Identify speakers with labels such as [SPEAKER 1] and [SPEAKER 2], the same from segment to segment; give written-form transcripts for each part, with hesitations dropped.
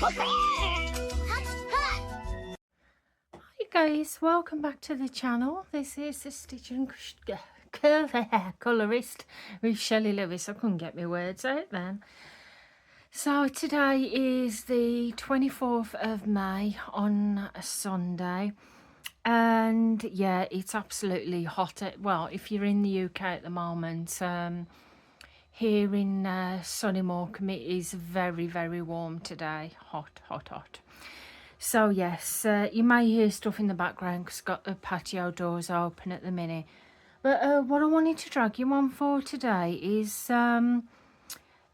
[SPEAKER 1] Hi guys, welcome back to the channel. This is the Stitch and Colourist with Shelly Lewis. I couldn't get my words out then. So today is the 24th of May on a Sunday, and yeah, it's absolutely hot. Well, if you're in the UK at the moment, here in sunny Morecambe, it is very, very warm today. Hot, hot, hot. So yes, you may hear stuff in the background because I've got the patio doors open at the minute. But what I wanted to drag you on for today is,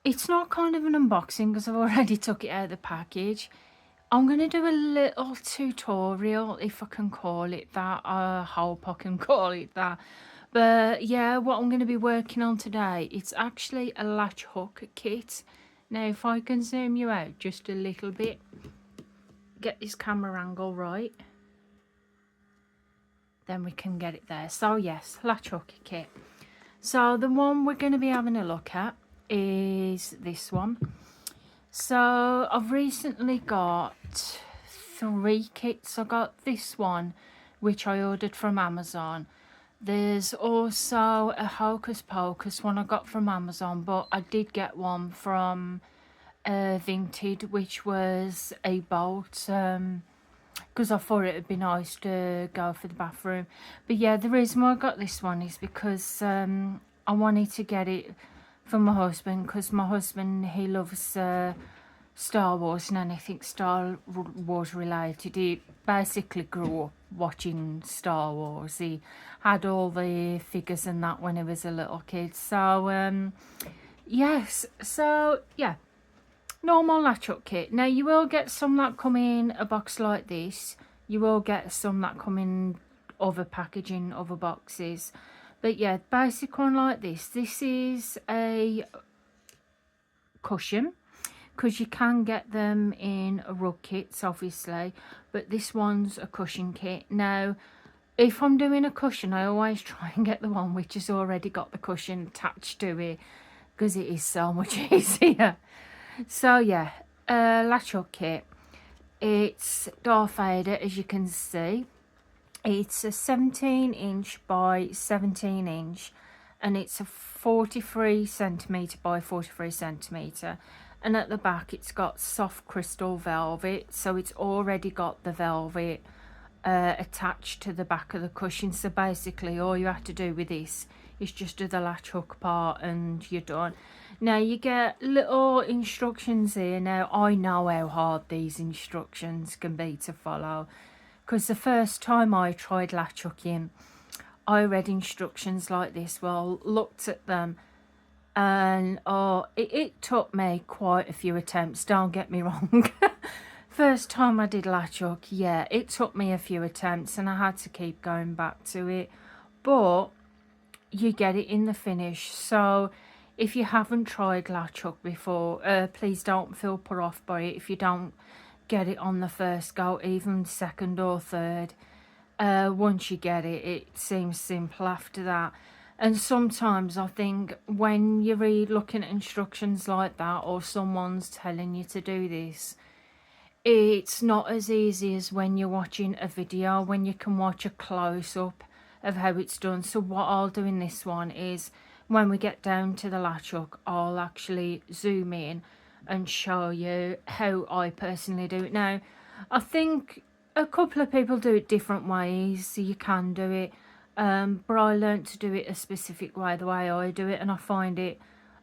[SPEAKER 1] it's not kind of an unboxing because I've already took it out of the package. I'm going to do a little tutorial, if I can call it that. I hope I can call it that. But yeah, what I'm going to be working on today, it's actually a latch hook kit. Now if I can zoom you out just a little bit, get this camera angle right, then we can get it there. So yes, latch hook kit. So the one we're going to be having a look at is this one. So I've recently got 3 kits. I got this one, which I ordered from Amazon. There's also a Hocus Pocus one I got from Amazon, but I did get one from Vinted, which was a bolt, because I thought it would be nice to go for the bathroom. But yeah, the reason why I got this one is because I wanted to get it for my husband, because my husband, he loves Star Wars and anything Star Wars related. He basically grew up watching Star Wars. He had all the figures and that when he was a little kid. So yes, so yeah, normal latch up kit. Now you will get some that come in a box like this. You will get some that come in other packaging, other boxes. But yeah, basic one like this. This is a cushion, because you can get them in rug kits obviously, but this one's a cushion kit. Now if I'm doing a cushion, I always try and get the one which has already got the cushion attached to it, because it is so much easier. So yeah, latch hook kit. It's Darth Vader, as you can see. It's a 17-inch by 17-inch, and it's a 43 centimetre by 43 centimetre. And at the back it's got soft crystal velvet, so it's already got the velvet attached to the back of the cushion. So basically all you have to do with this is just do the latch hook part and you're done. Now you get little instructions here. Now I know how hard these instructions can be to follow, because the first time I tried latch hooking, I read instructions like this, well, looked at them, and oh, it took me quite a few attempts, don't get me wrong. First time I did latch hook, yeah, it took me a few attempts and I had to keep going back to it, but you get it in the finish. So if you haven't tried latch hook before, please don't feel put off by it if you don't get it on the first go, even second or third. Once you get it, it seems simple after that. And sometimes I think when you read looking at instructions like that, or someone's telling you to do this, it's not as easy as when you're watching a video, when you can watch a close-up of how it's done. So what I'll do in this one is, when we get down to the latch hook, I'll actually zoom in and show you how I personally do it. Now I think a couple of people do it different ways, so you can do it, but I learned to do it a specific way, the way I do it, and I find it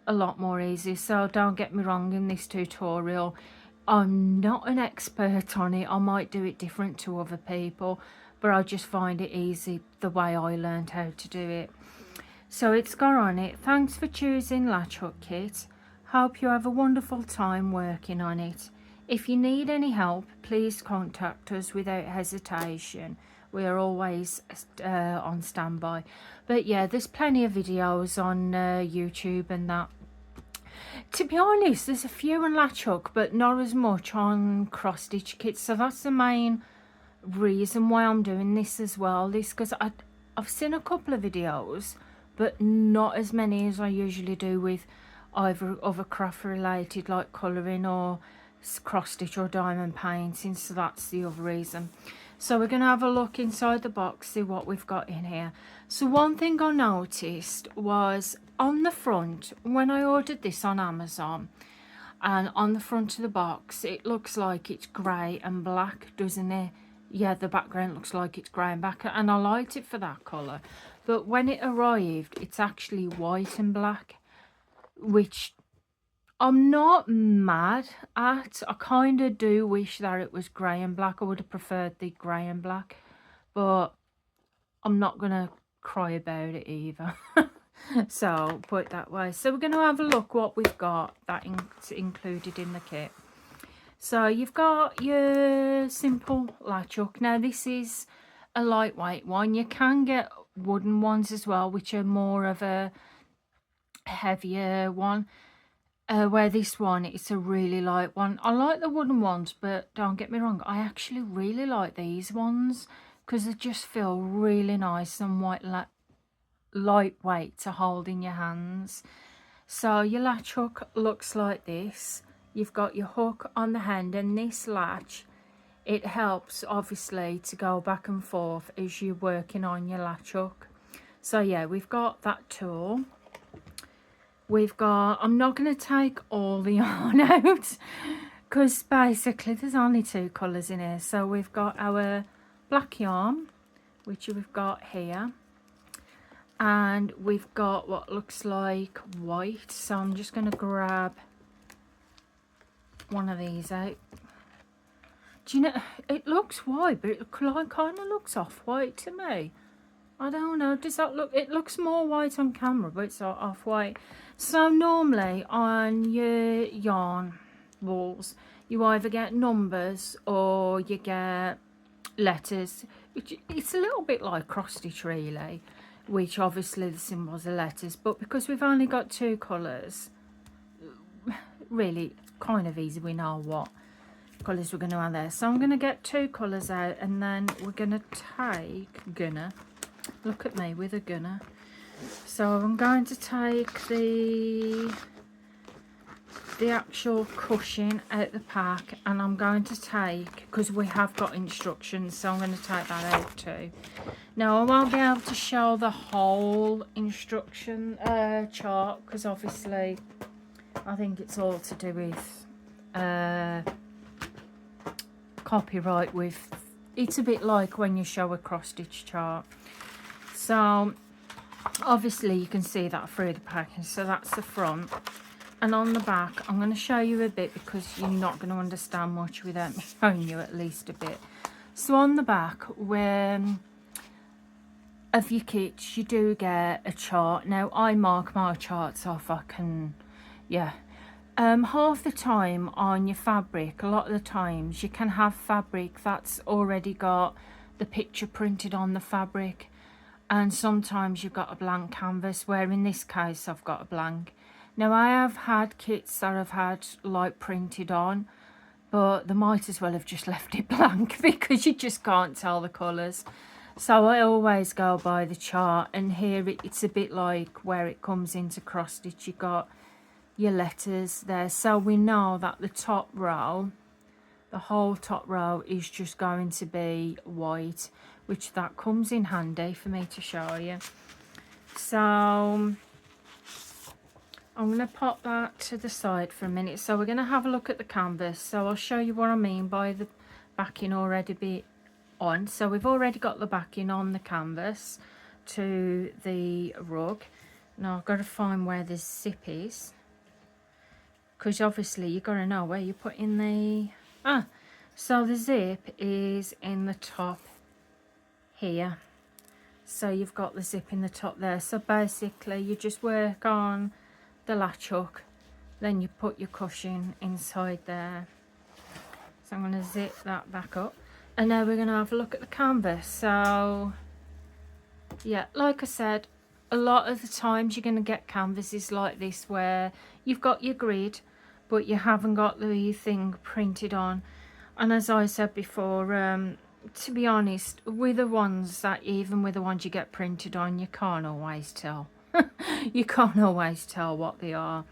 [SPEAKER 1] a lot more easy. So don't get me wrong, in this tutorial I'm not an expert on it. I might do it different to other people, but I just find it easy the way I learned how to do it. So it's got on it, thanks for choosing latch hook kit. Hope you have a wonderful time working on it. If you need any help, please contact us without hesitation. We are always on standby. But yeah, there's plenty of videos on YouTube and that. To be honest, there's a few on latch hook, but not as much on cross stitch kits. So that's the main reason why I'm doing this as well. This because I've seen a couple of videos, but not as many as I usually do with either other craft related, like colouring or cross stitch or diamond painting, so that's the other reason. So we're going to have a look inside the box, see what we've got in here. So one thing I noticed was on the front, when I ordered this on Amazon, and on the front of the box it looks like it's grey and black, doesn't it? Yeah, the background looks like it's grey and black, and I liked it for that colour. But when it arrived, it's actually white and black, which I'm not mad at. I kind of do wish that it was grey and black. I would have preferred the grey and black, but I'm not going to cry about it either. So, put it that way. So we're going to have a look what we've got that's included in the kit. So you've got your simple latch hook. Now this is a lightweight one. You can get wooden ones as well, which are more of a heavier one. Where this one, it's a really light one. I like the wooden ones, but don't get me wrong, I actually really like these ones because they just feel really nice and lightweight to hold in your hands. So your latch hook looks like this. You've got your hook on the hand, and this latch, it helps obviously to go back and forth as you're working on your latch hook. So yeah, we've got that tool. We've got, I'm not going to take all the yarn out because basically there's only 2 colours in here. So we've got our black yarn, which we've got here, and we've got what looks like white. So I'm just going to grab one of these out. Do you know, it looks white, but it kind of looks off-white to me. I don't know, does that look, it looks more white on camera, but it's off-white. So normally on your yarn walls, you either get numbers or you get letters, which it's a little bit like cross stitch really, which obviously the symbols are letters, but because we've only got 2 colours, really it's kind of easy, we know what colours we're going to have there. So I'm going to get 2 colours out, and then we're going to take, look at me with a gunner. So I'm going to take the actual cushion out the pack, and I'm going to take, because we have got instructions, so I'm going to take that out too. Now I won't be able to show the whole instruction chart, because obviously I think it's all to do with copyright. With it's a bit like when you show a cross stitch chart. So obviously you can see that through the package. So that's the front, and on the back I'm going to show you a bit because you're not going to understand much without me showing you at least a bit. So on the back of your kits you do get a chart. Now I mark my charts off, I can, yeah. Half the time on your fabric, a lot of the times you can have fabric that's already got the picture printed on the fabric, and sometimes you've got a blank canvas, where in this case I've got a blank. Now I have had kits that I've had like printed on, but they might as well have just left it blank because you just can't tell the colours. So I always go by the chart, and here it's a bit like where it comes into cross stitch, you got your letters there, so we know that the top row, the whole top row is just going to be white, which that comes in handy for me to show you. So I'm going to pop that to the side for a minute. So we're going to have a look at the canvas. So I'll show you what I mean by the backing already be on. So we've already got the backing on the canvas to the rug. Now I've got to find where the zip is, because obviously you've got to know where you put in the so the zip is in the top here. So you've got the zip in the top there. So basically you just work on the latch hook, then you put your cushion inside there. So I'm going to zip that back up, and now we're going to have a look at the canvas. So yeah, like I said, a lot of the times you're going to get canvases like this where you've got your grid but you haven't got the thing printed on. And as I said before, to be honest, with the ones that, even with the ones you get printed on, you can't always tell. You can't always tell what they are.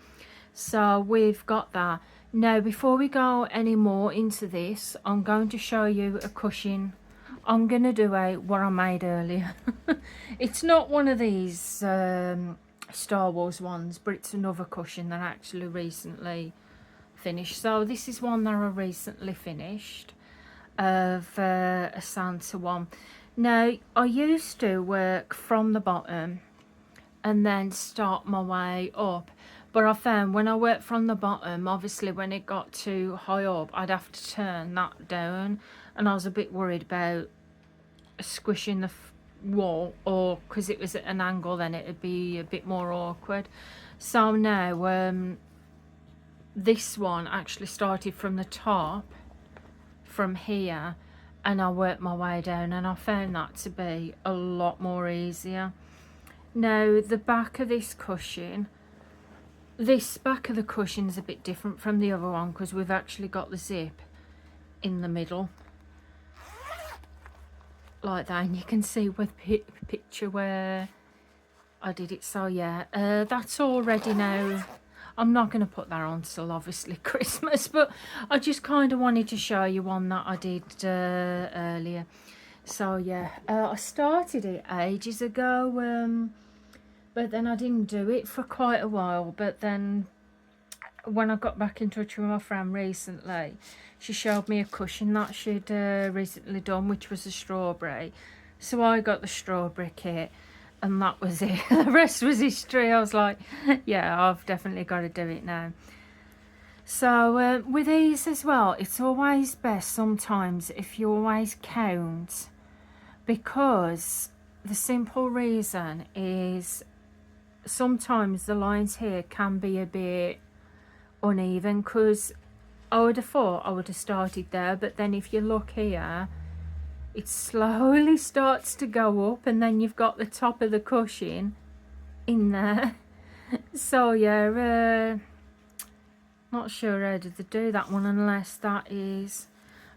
[SPEAKER 1] So we've got that. Now, before we go any more into this, I'm going to show you a cushion. I'm going to do what I made earlier. It's not one of these Star Wars ones, but it's another cushion that I actually recently finished. So this is one that I recently finished of a Santa one. Now, I used to work from the bottom and then start my way up, but I found when I worked from the bottom, obviously when it got too high up, I'd have to turn that down, and I was a bit worried about squishing the wall, or because it was at an angle, then it'd be a bit more awkward. So now this one actually started from the top, from here, and I worked my way down, and I found that to be a lot more easier. Now, the back of this cushion, this back of the cushion is a bit different from the other one because we've actually got the zip in the middle like that, and you can see with the picture where I did it. So yeah, that's all ready now. I'm not going to put that on till obviously Christmas, but I just kind of wanted to show you one that I did earlier. So yeah, I started it ages ago, but then I didn't do it for quite a while. But then when I got back in touch with my friend recently, she showed me a cushion that she'd recently done, which was a strawberry. So I got the strawberry kit, and that was it. The rest was history. I was like, yeah, I've definitely got to do it now. So with these as well, it's always best sometimes if you always count, because the simple reason is sometimes the lines here can be a bit uneven, because I would have thought I would have started there, but then if you look here, it slowly starts to go up, and then you've got the top of the cushion in there. So yeah, not sure how did they do that one, unless that is,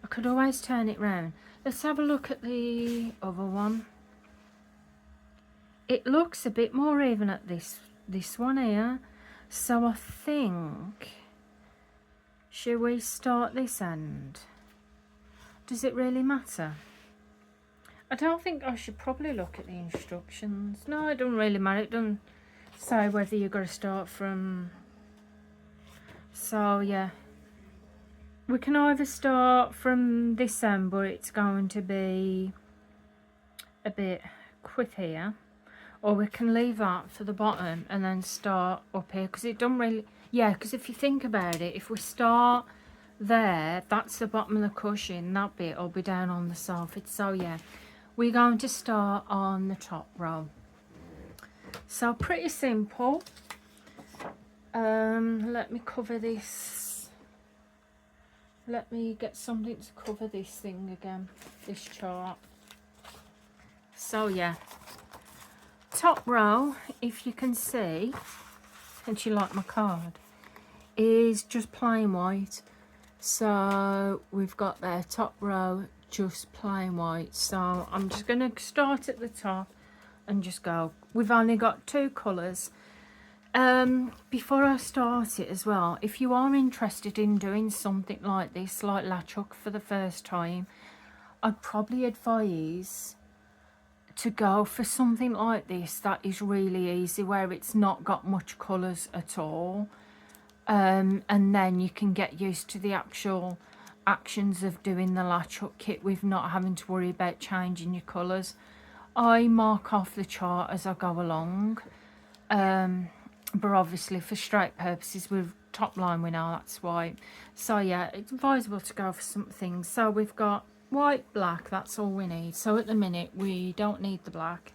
[SPEAKER 1] I could always turn it round. Let's have a look at the other one. It looks a bit more even at this one here. So I think, should we start this end? Does it really matter? I don't think I should probably look at the instructions. No, it doesn't really matter. It doesn't say whether you've got to start from. So yeah, we can either start from this end, but it's going to be a bit quick here, or we can leave that for the bottom and then start up here, because it don't really, yeah, because if you think about it, if we start there, that's the bottom of the cushion, that bit will be down on the sofa. So yeah, we're going to start on the top row. So pretty simple. Let me cover this. Let me get something to cover this thing again, this chart. So yeah, top row, if you can see, and you like my card, is just plain white. So we've got there, top row, just plain white. So I'm just going to start at the top and just go. We've only got 2 colours. Before I start it as well, if you are interested in doing something like this, like Latch for the first time, I'd probably advise to go for something like this that is really easy, where it's not got much colours at all, and then you can get used to the actual actions of doing the Latch kit with not having to worry about changing your colours. I mark off the chart as I go along, but obviously for straight purposes with top line we know that's white. So yeah, it's advisable to go for something. So we've got white, black, that's all we need. So at the minute we don't need the black,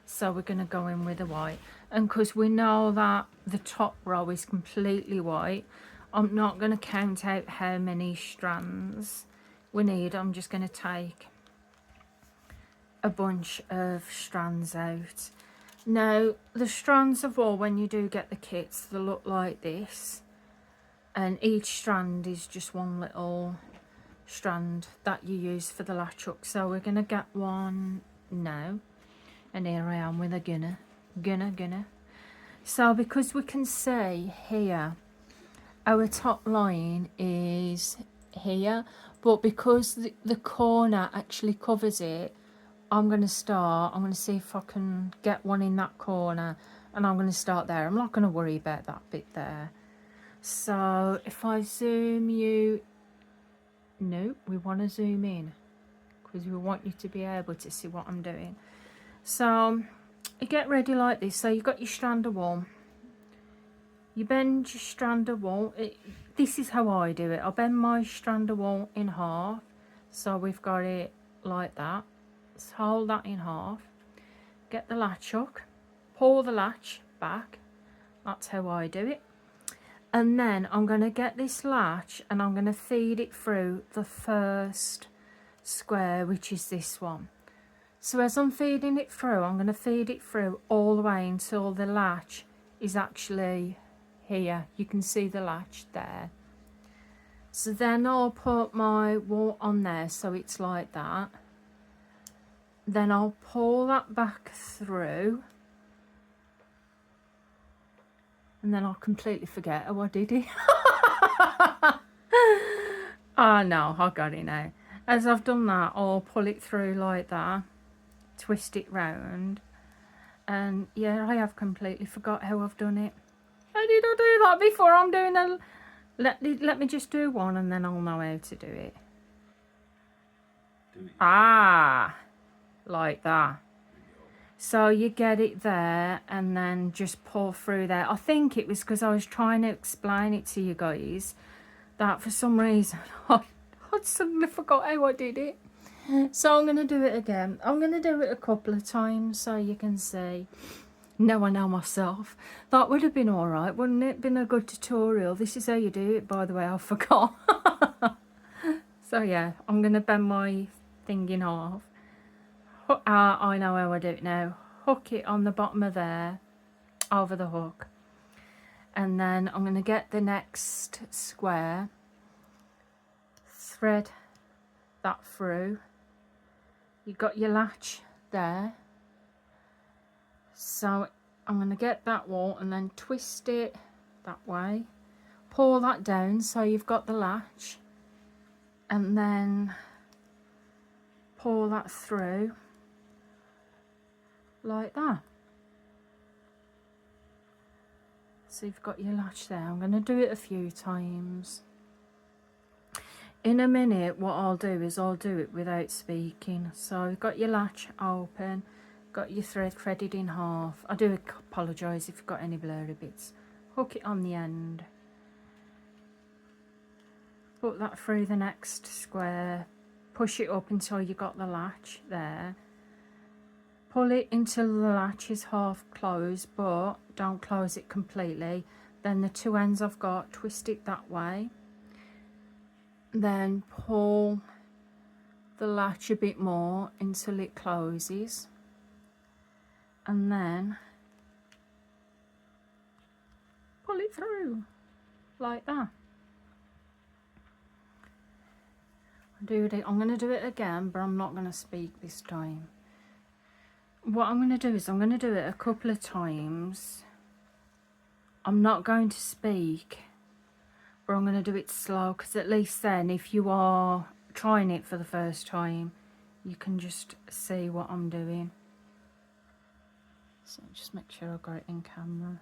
[SPEAKER 1] so we're going to go in with the white. And because we know that the top row is completely white, I'm not going to count out how many strands we need. I'm just going to take a bunch of strands out. Now the strands of wool, when you do get the kits, they look like this, and each strand is just one little strand that you use for the latch hook. So we're going to get one now, and here I am with a gunner. So because we can see here our top line is here, but because the corner actually covers it, I'm going to see if I can get one in that corner, and I'm going to start there. I'm not going to worry about that bit there. So if I zoom you, no, we want to zoom in because we want you to be able to see what I'm doing. So you get ready like this. So you've got your strand of wool. You bend your strand of wool. This is how I do it. I bend my strand of wool in half. So we've got it like that. Let's hold that in half. Get the latch hook. Pull the latch back. That's how I do it. And then I'm going to get this latch and I'm going to feed it through the first square, which is this one. So as I'm feeding it through, I'm going to feed it through all the way until the latch is actually here. You can see the latch there. So then I'll put my wool on there so it's like that. Then I'll pull that back through. And then I'll completely forget how I did it. Oh no, I got it now. As I've done that, I'll pull it through like that. Twist it round. And yeah, I have completely forgot how I've done it. How did I do that before? I'm doing a... Let me just do one and then I'll know how to do it. Ah, like that. So you get it there and then just pull through there. I think it was because I was trying to explain it to you guys that for some reason I suddenly forgot how I did it. So I'm going to do it again. I'm going to do it a couple of times so you can see. Now I know myself. That would have been alright, wouldn't it? Been a good tutorial. This is how you do it, by the way. I forgot. So yeah, I'm going to bend my thing in half. I know how I do it now. Hook it on the bottom of there, over the hook. And then I'm going to get the next square, thread that through. You've got your latch there. So I'm going to get that wool and then twist it that way. Pull that down so you've got the latch. And then pull that through like that. So you've got your latch there. I'm going to do it a few times. In a minute what I'll do is I'll do it without speaking. So you've got your latch open, got your thread threaded in half. I do apologise if you've got any blurry bits. Hook it on the end. Put that through the next square. Push it up until you got the latch there. Pull it until the latch is half closed, but don't close it completely. Then the two ends I've got, twist it that way. Then pull the latch a bit more until it closes. And then pull it through like that. I'm going to do it again, but I'm not going to speak this time. What I'm going to do is I'm going to do it a couple of times. I'm not going to speak, but I'm going to do it slow, because at least then if you are trying it for the first time, you can just see what I'm doing. So just make sure I've got it in camera.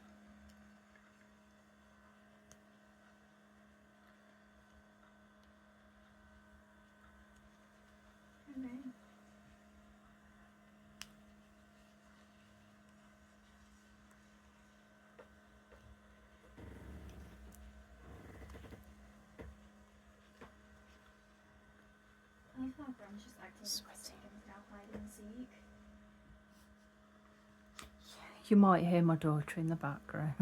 [SPEAKER 1] Sweaty. You might hear my daughter in the background.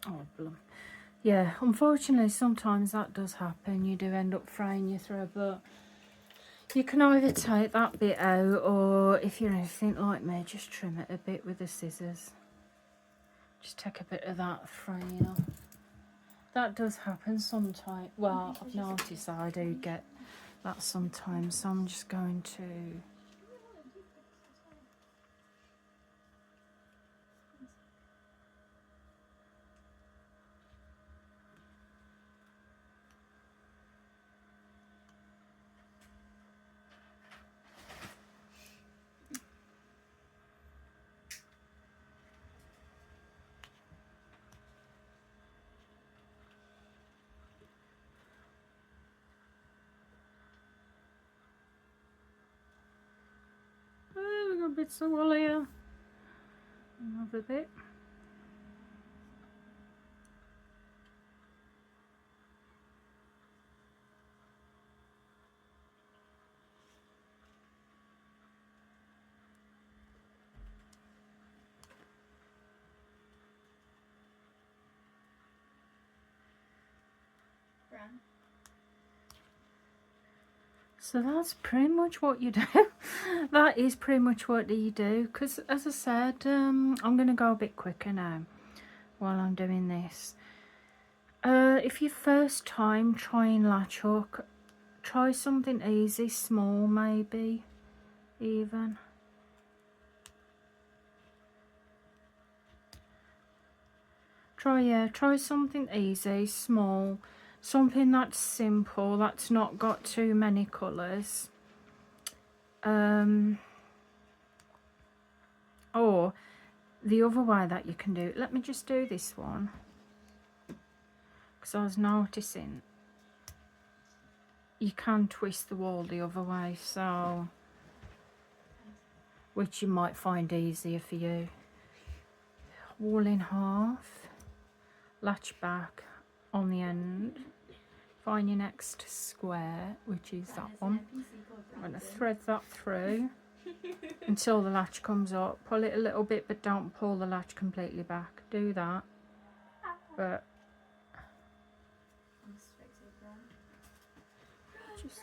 [SPEAKER 1] Oh, blum. Yeah, unfortunately sometimes that does happen. You do end up fraying your thread, but you can either take that bit out, or if you're anything like me, just trim it a bit with the scissors. Just take a bit of that fraying off. That does happen sometimes. Well, I've noticed that I do get that sometimes, so I'm just going to... Oh, we've got bits of wool here. Another bit. So that's pretty much what you do. That is pretty much what you do, because as I said, I'm going to go a bit quicker now while I'm doing this. If your first time trying latch hook, try something easy, small maybe, even. Try something easy, small, something that's simple, that's not got too many colours. Or the other way that you can do it, let me just do this one, because I was noticing you can twist the wool the other way, so which you might find easier for you. Wool in half, latch back on the end, find your next square, which is that one. I'm going to thread that through until the latch comes up. Pull it a little bit, but don't pull the latch completely back. Do that, but just,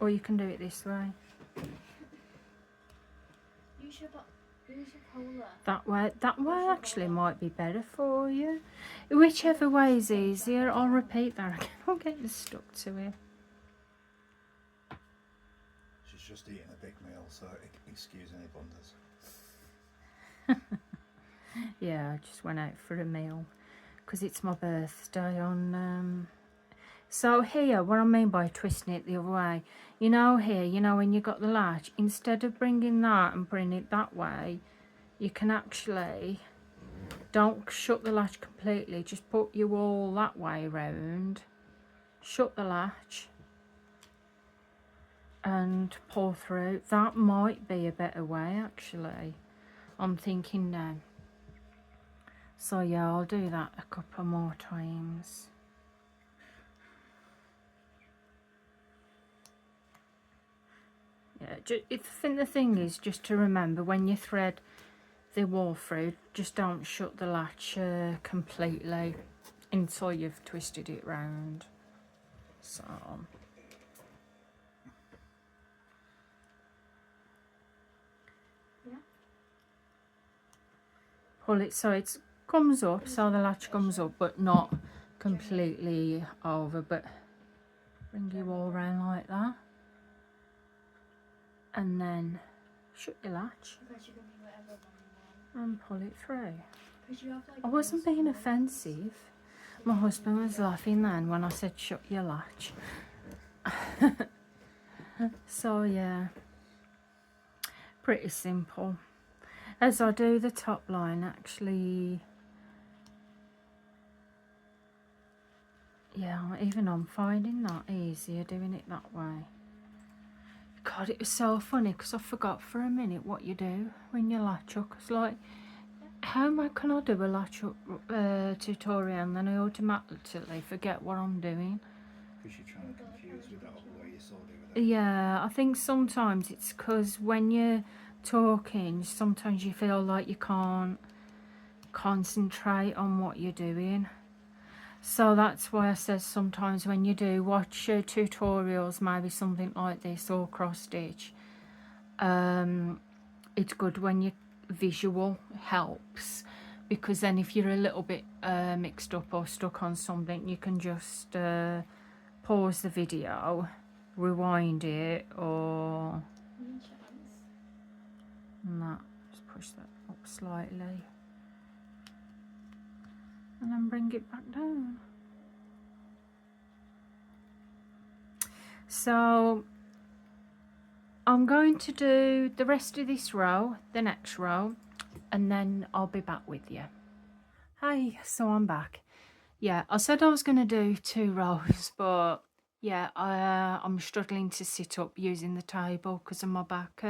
[SPEAKER 1] or you can do it this way. That way actually might be better for you. Whichever way is easier. I'll repeat that again. I'm getting stuck to it.
[SPEAKER 2] She's just eating a big meal, so excuse any blunders.
[SPEAKER 1] Yeah, I just went out for a meal because it's my birthday on... So here, what I mean by twisting it the other way, you know here, you know when you got the latch, instead of bringing that and bringing it that way, you can actually, don't shut the latch completely, just put your wool that way round, shut the latch and pull through. That might be a better way actually, I'm thinking now. So yeah, I'll do that a couple more times. Yeah, I think the thing is just to remember when you thread the wool through, just don't shut the latch completely until you've twisted it round. So yeah, pull it so it comes up, so the latch comes up, but not completely over. But bring your wool round like that, and then shut your latch and pull it through. I wasn't being offensive. My husband was laughing then when I said shut your latch. So yeah, pretty simple. As I do the top line, actually, yeah, even I'm finding that easier doing it that way. God, it was so funny because I forgot for a minute what you do when you latch hook. It's like, how can I do a latch hook tutorial and then I automatically forget what I'm doing?
[SPEAKER 2] Because you're trying to confuse with that other way you saw the other day.
[SPEAKER 1] Yeah, I think sometimes it's because when you're talking, sometimes you feel like you can't concentrate on what you're doing. So that's why I said sometimes when you do watch tutorials, maybe something like this or cross stitch, it's good when you visual helps, because then if you're a little bit mixed up or stuck on something, you can just pause the video, rewind it, or no, just push that up slightly and then bring it back down. So I'm going to do the rest of this row, the next row, and then I'll be back with you. Hi, so I'm back. Yeah, I said I was going to do 2 rows, but yeah, I'm struggling to sit up using the table because of my back.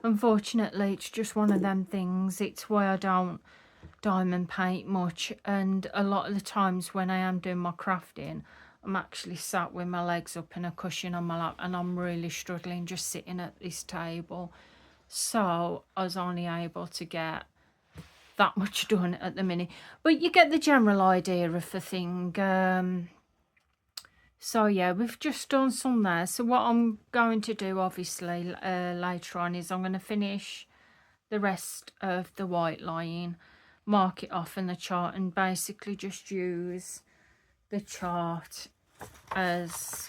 [SPEAKER 1] Unfortunately, it's just one of them things. It's why I don't diamond paint much, and a lot of the times when I am doing my crafting, I'm actually sat with my legs up in a cushion on my lap, and I'm really struggling just sitting at this table. So I was only able to get that much done at the minute, but you get the general idea of the thing. So yeah, we've just done some there. So what I'm going to do obviously later on is I'm going to finish the rest of the white line, mark it off in the chart, and basically just use the chart as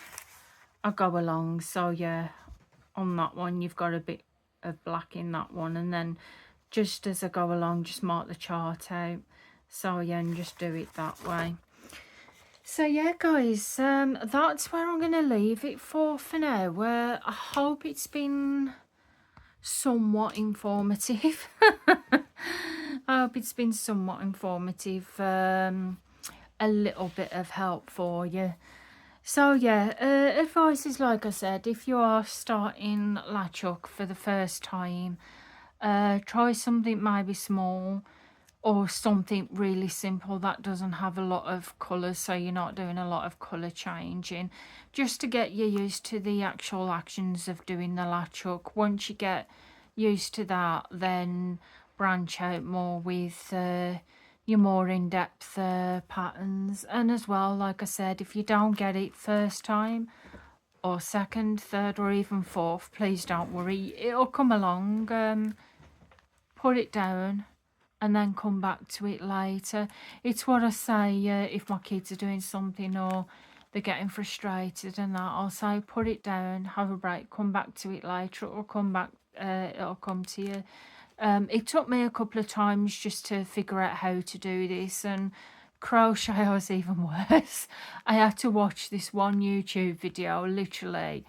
[SPEAKER 1] I go along. So yeah, on that one you've got a bit of black in that one, and then just as I go along just mark the chart out. So yeah, and just do it that way. So yeah guys, that's where I'm gonna leave it for now. I hope it's been somewhat informative. I hope it's been somewhat informative, a little bit of help for you. So yeah, advice is, like I said, if you are starting Latch for the first time, try something maybe small, or something really simple that doesn't have a lot of colours, so you're not doing a lot of colour changing, just to get you used to the actual actions of doing the latch hook. Once you get used to that, then branch out more with your more in-depth patterns. And as well, like I said, if you don't get it first time or second, third, or even fourth, please don't worry, it'll come along. Put it down and then come back to it later. It's what I say if my kids are doing something or they're getting frustrated and that, I'll say put it down, have a break, come back to it later. It'll come back, it'll come to you. It took me a couple of times just to figure out how to do this, and crochet was even worse. I had to watch this one YouTube video literally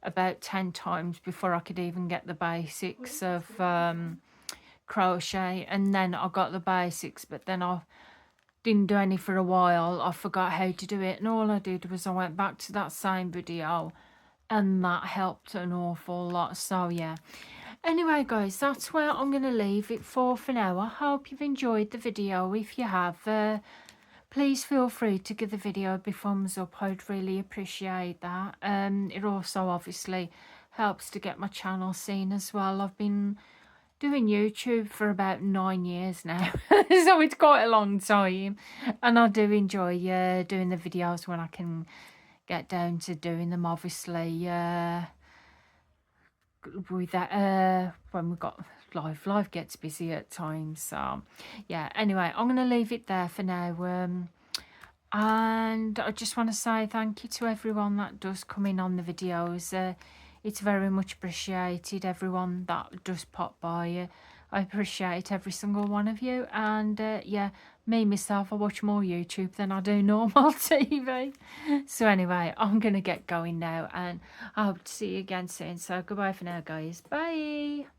[SPEAKER 1] about 10 times before I could even get the basics of crochet, and then I got the basics, but then I didn't do any for a while. I forgot how to do it, and all I did was I went back to that same video, and that helped an awful lot. So yeah, anyway guys, that's where I'm going to leave it for now. I hope you've enjoyed the video. If you have, please feel free to give the video a big thumbs up. I'd really appreciate that. It also obviously helps to get my channel seen as well. I've been doing YouTube for about 9 years now, so it's quite a long time, and I do enjoy doing the videos when I can get down to doing them, obviously with that when we've got life gets busy at times. So yeah, anyway, I'm gonna leave it there for now, and I just want to say thank you to everyone that does come in on the videos. It's very much appreciated, everyone that does pop by. I appreciate every single one of you. And yeah, me myself, I watch more YouTube than I do normal TV. So anyway, I'm going to get going now, and I hope to see you again soon. So goodbye for now, guys. Bye.